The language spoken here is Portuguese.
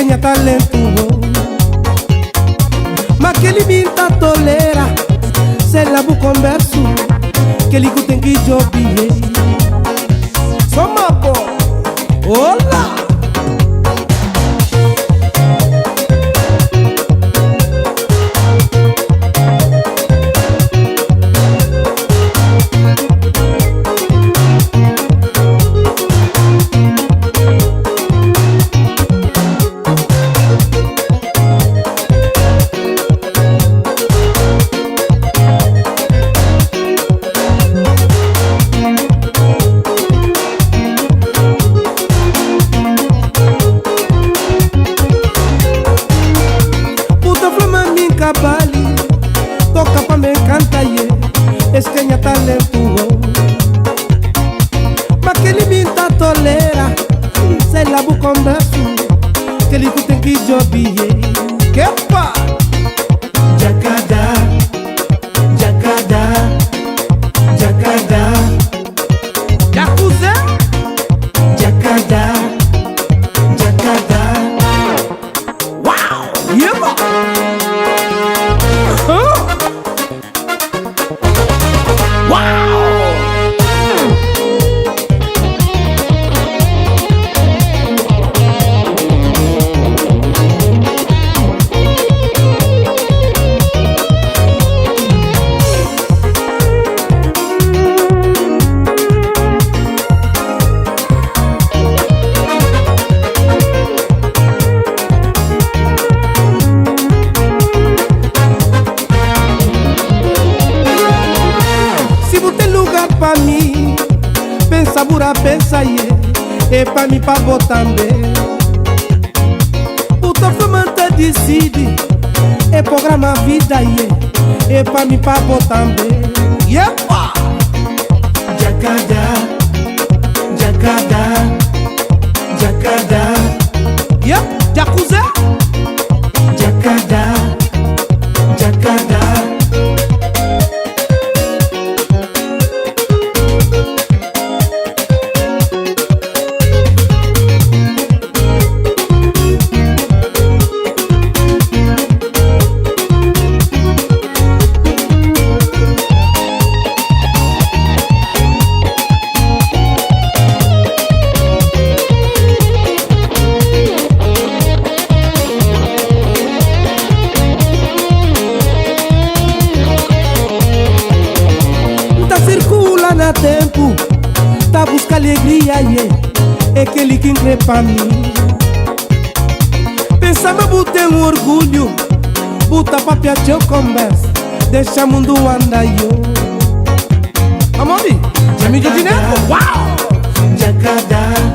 tenha talento, mas que ele minta tolera. Se lá bu converso, que ele tem que jobie. Soma bo, olá. Toca pa me canta ye, es que ella talento, mas que ele minta tolera. Se la bu converso, que ele tem que jobie. Que pa? Jacada, jacada, jacada, Yakuza, jacada, jacada. Wow, yeah. Pa mim, pensa bura, pensa ye, é pra mim pra botar bem. O tofamanta decide, é programa vida ye, é pra mim pra botar bem. Yepa! Jacada, jacada, jacada. Yep, Yakuza. Jacada, jacada. Na tempo, tá busca alegria, yeah. É aquele que increpa mim. Pensa me botar um orgulho, bota pra piacer conversa, deixa mundo andar yo. Amori, já me deu dinheiro? Uau! Jacada.